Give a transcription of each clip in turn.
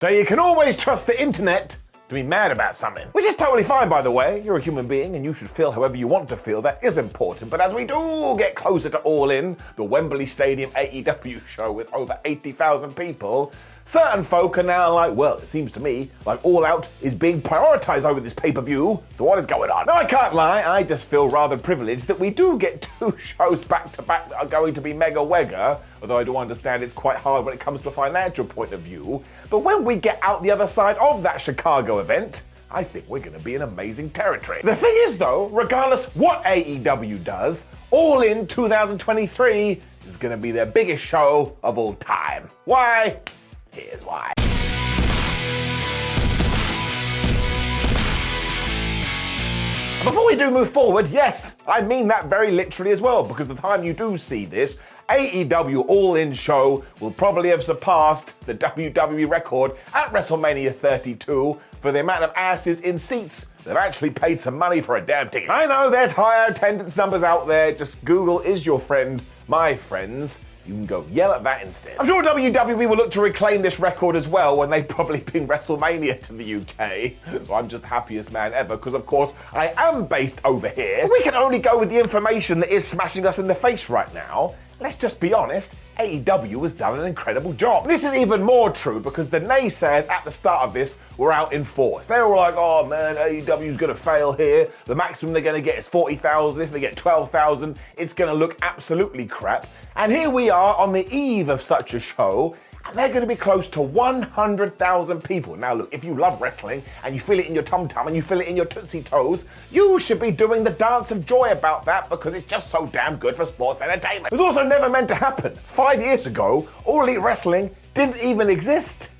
So you can always trust the internet to be mad about something. Which is totally fine, by the way. You're a human being and you should feel however you want to feel. That is important. But as we do get closer to All In, the Wembley Stadium AEW show with over 80,000 people, certain folk are now like, well, it seems to me like All Out is being prioritized over this pay-per-view. So what is going on? Now, I can't lie, I just feel rather privileged that we do get two shows back-to-back that are going to be mega-wegger, although I do understand it's quite hard when it comes to a financial point of view. But when we get out the other side of that Chicago event, I think we're going to be in amazing territory. The thing is, though, regardless what AEW does, All In 2023 is going to be their biggest show of all time. Why? Here's why. Before we do move forward, yes, I mean that very literally as well, because the time you do see this, AEW All In show will probably have surpassed the WWE record at WrestleMania 32 for the amount of asses in seats that have actually paid some money for a damn ticket. I know there's higher attendance numbers out there, just Google is your friend, my friends. You can go yell at that instead. I'm sure WWE will look to reclaim this record as well when they've probably been WrestleMania to the UK. So I'm just the happiest man ever because, of course, I am based over here. But we can only go with the information that is smashing us in the face right now. Let's just be honest, AEW has done an incredible job. This is even more true because the naysayers at the start of this were out in force. They were like, oh man, AEW's gonna fail here. The maximum they're gonna get is 40,000. If they get 12,000, it's gonna look absolutely crap. And here we are on the eve of such a show, and they're going to be close to 100,000 people. Now look, if you love wrestling and you feel it in your tum-tum and you feel it in your tootsie toes, you should be doing the dance of joy about that because it's just so damn good for sports entertainment. It was also never meant to happen. 5 years ago, All Elite Wrestling didn't even exist.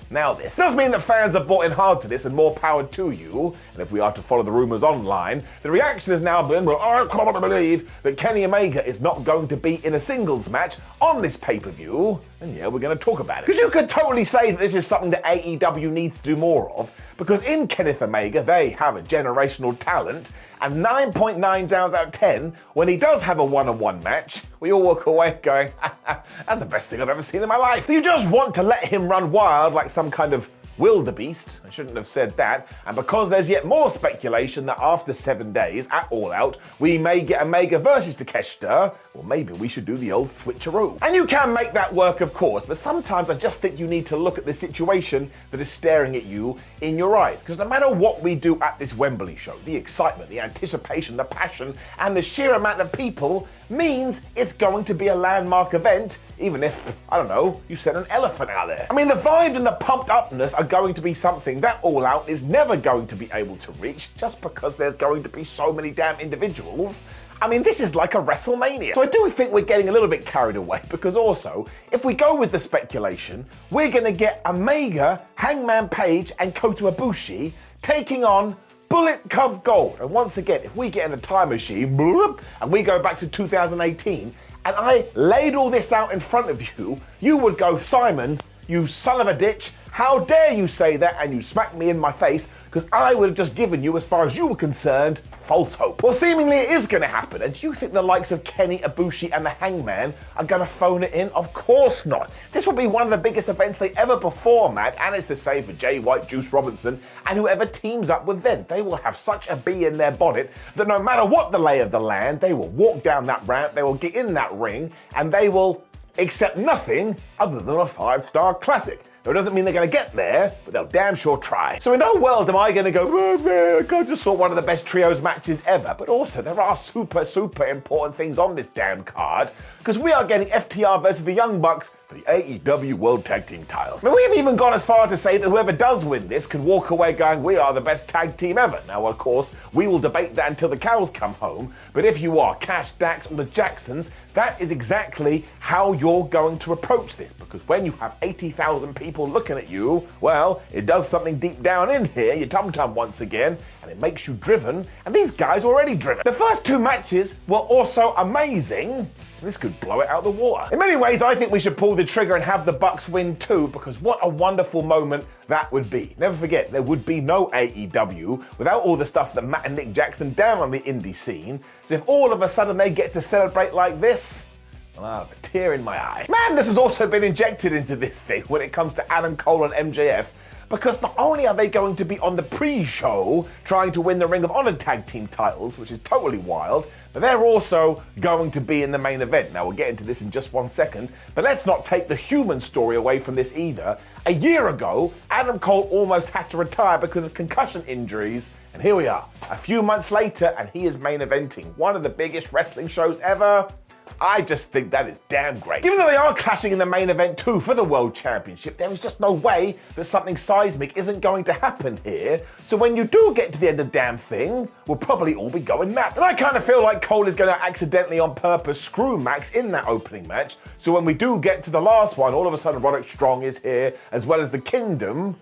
Now this does mean that fans have bought in hard to this and more power to you, and if we are to follow the rumours online, the reaction has now been, well, I can't believe that Kenny Omega is not going to be in a singles match on this pay-per-view, and yeah, we're going to talk about it. Because you could totally say that this is something that AEW needs to do more of, because in Kenneth Omega, they have a generational talent, and 9.9 times out of 10, when he does have a one-on-one match, we all walk away going, that's the best thing I've ever seen in my life. So you just want to let him run wild like some kind of wildebeest. I shouldn't have said that. And because there's yet more speculation that after 7 days at All Out, we may get Omega versus Takeshita, or maybe we should do the old switcheroo. And you can make that work, of course, but sometimes I just think you need to look at the situation that is staring at you in your eyes. Because no matter what we do at this Wembley show, the excitement, the anticipation, the passion, and the sheer amount of people means it's going to be a landmark event, even if, I don't know, you send an elephant out there. I mean, the vibe and the pumped upness are going to be something that All Out is never going to be able to reach just because there's going to be so many damn individuals. I mean, this is like a WrestleMania. So I do think we're getting a little bit carried away because also, if we go with the speculation, we're going to get Omega, Hangman Page, and Kota Ibushi taking on Bullet Club Gold. And once again, if we get in a time machine and we go back to 2018 and I laid all this out in front of you, you would go, Simon, you son of a ditch, how dare you say that, and you smack me in my face, because I would have just given you, as far as you were concerned, false hope. Well, seemingly it is going to happen, and do you think the likes of Kenny, Ibushi, and the Hangman are going to phone it in? Of course not. This will be one of the biggest events they ever perform at, and it's the same for Jay White, Juice Robinson, and whoever teams up with them. They will have such a bee in their bonnet that no matter what the lay of the land, they will walk down that ramp, they will get in that ring, and they will accept nothing other than a 5-star classic. Now, it doesn't mean they're going to get there, but they'll damn sure try. So in no world am I going to go, oh man, I just saw one of the best trios matches ever. But also, there are super, super important things on this damn card, because we are getting FTR versus the Young Bucks for the AEW World Tag Team titles. I mean, we've even gone as far to say that whoever does win this can walk away going, we are the best tag team ever. Now, of course, we will debate that until the cows come home, but if you are Cash, Dax, or the Jacksons, that is exactly how you're going to approach this, because when you have 80,000 people looking at you, well, it does something deep down in here, your tum-tum once again, and it makes you driven, and these guys are already driven. The first two matches were also amazing. This could blow it out of the water. In many ways, I think we should pull the trigger and have the Bucks win too, because what a wonderful moment that would be. Never forget, there would be no AEW without all the stuff that Matt and Nick Jackson down on the indie scene. So if all of a sudden they get to celebrate like this, and I have a tear in my eye. Madness has also been injected into this thing when it comes to Adam Cole and MJF, because not only are they going to be on the pre-show trying to win the Ring of Honor tag team titles, which is totally wild, but they're also going to be in the main event. Now, we'll get into this in just 1 second, but let's not take the human story away from this either. A year ago, Adam Cole almost had to retire because of concussion injuries, and here we are, a few months later, and he is main eventing one of the biggest wrestling shows ever. I just think that is damn great. Given that they are clashing in the main event too for the World Championship, there is just no way that something seismic isn't going to happen here. So when you do get to the end of the damn thing, we'll probably all be going nuts. And I kind of feel like Cole is going to accidentally on purpose screw Max in that opening match. So when we do get to the last one, all of a sudden Roderick Strong is here, as well as the Kingdom.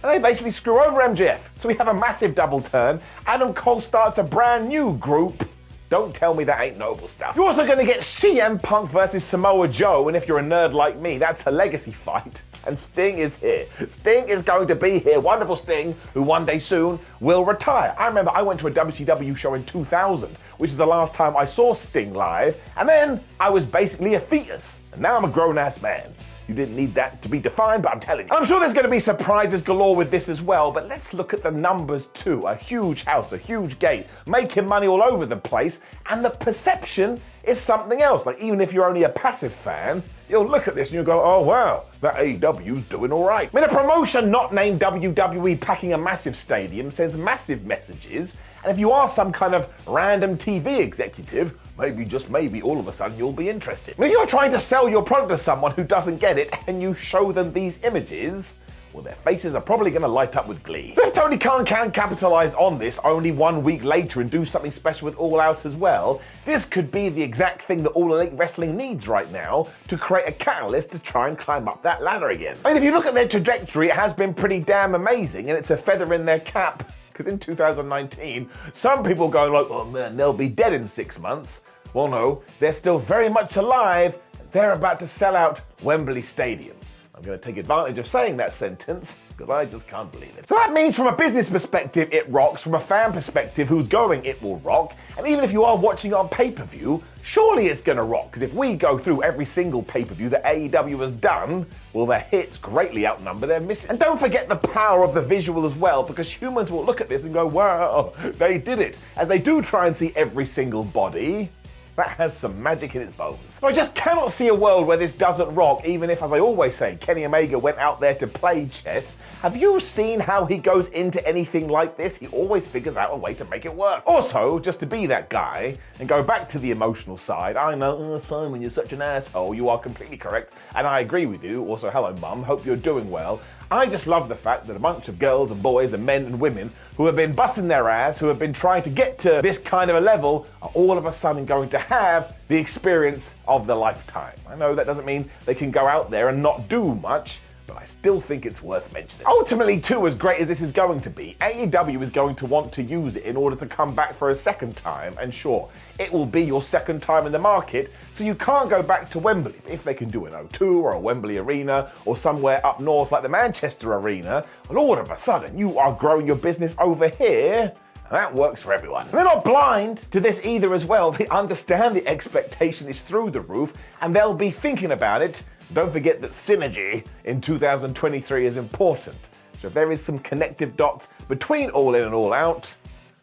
And they basically screw over MJF. So we have a massive double turn. Adam Cole starts a brand new group. Don't tell me that ain't noble stuff. You're also going to get CM Punk versus Samoa Joe, and if you're a nerd like me, that's a legacy fight. And Sting is here. Sting is going to be here. Wonderful Sting, who one day soon will retire. I remember I went to a WCW show in 2000, which is the last time I saw Sting live, and then I was basically a fetus. And now I'm a grown-ass man. You didn't need that to be defined, but I'm telling you. I'm sure there's going to be surprises galore with this as well, but let's look at the numbers too. A huge house, a huge gate, making money all over the place, and the perception is something else. Like, even if you're only a passive fan, you'll look at this and you'll go, oh wow, that AEW's doing all right. I mean, a promotion not named WWE packing a massive stadium sends massive messages, and if you are some kind of random TV executive, maybe, just maybe, all of a sudden you'll be interested. If you're trying to sell your product to someone who doesn't get it and you show them these images, well, their faces are probably going to light up with glee. So if Tony Khan can capitalize on this only 1 week later and do something special with All Out as well, this could be the exact thing that All Elite Wrestling needs right now to create a catalyst to try and climb up that ladder again. I mean, if you look at their trajectory, it has been pretty damn amazing, and it's a feather in their cap, because in 2019, some people going like, oh man, they'll be dead in 6 months. Well, no, they're still very much alive. They're about to sell out Wembley Stadium. I'm going to take advantage of saying that sentence because I just can't believe it. So that means from a business perspective, it rocks. From a fan perspective, who's going, it will rock. And even if you are watching on pay-per-view, surely it's going to rock. Because if we go through every single pay-per-view that AEW has done, well, their hits greatly outnumber their misses. And don't forget the power of the visual as well, because humans will look at this and go, wow, they did it. As they do try and see every single body that has some magic in its bones. So I just cannot see a world where this doesn't rock, even if, as I always say, Kenny Omega went out there to play chess. Have you seen how he goes into anything like this? He always figures out a way to make it work. Also, just to be that guy and go back to the emotional side, I know, Simon, you're such an asshole. You are completely correct, and I agree with you. Also, hello, Mum. Hope you're doing well. I just love the fact that a bunch of girls and boys and men and women who have been busting their ass, who have been trying to get to this kind of a level, are all of a sudden going to have the experience of their lifetime. I know that doesn't mean they can go out there and not do much, but I still think it's worth mentioning. Ultimately, too, as great as this is going to be, AEW is going to want to use it in order to come back for a second time, and sure, it will be your second time in the market, so you can't go back to Wembley. But if they can do an O2 or a Wembley Arena or somewhere up north like the Manchester Arena, well, all of a sudden you are growing your business over here. And that works for everyone. And they're not blind to this either as well. They understand the expectation is through the roof, and they'll be thinking about it. Don't forget that synergy in 2023 is important. So if there is some connective dots between All In and All Out,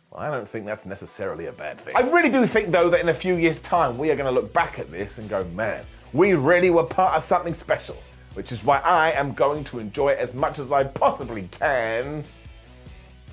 well, I don't think that's necessarily a bad thing. I really do think, though, that in a few years' time, we are going to look back at this and go, man, we really were part of something special, which is why I am going to enjoy it as much as I possibly can.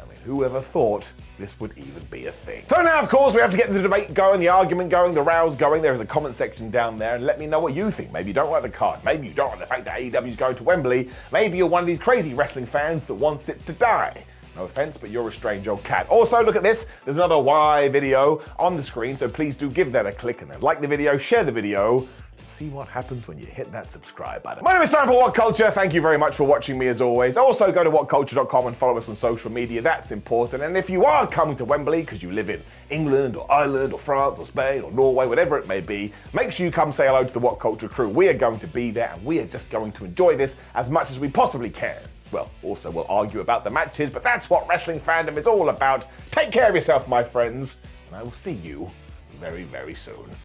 I mean, whoever thought this would even be a thing? So now, of course, we have to get the debate going, the argument going, the rows going. There is a comment section down there, and let me know what you think. Maybe you don't like the card. Maybe you don't like the fact that AEW is going to Wembley. Maybe you're one of these crazy wrestling fans that wants it to die. No offense, but you're a strange old cat. Also, look at this. There's another why video on the screen, so please do give that a click and then like the video, share the video, see what happens when you hit that subscribe button. My name is Simon for What Culture. Thank you very much for watching me as always. Also, go to whatculture.com and follow us on social media. That's important. And if you are coming to Wembley because you live in England or Ireland or France or Spain or Norway, whatever it may be, make sure you come say hello to the What Culture crew. We are going to be there and we are just going to enjoy this as much as we possibly can. Well, also we'll argue about the matches, but that's what wrestling fandom is all about. Take care of yourself, my friends, and I will see you very, very soon.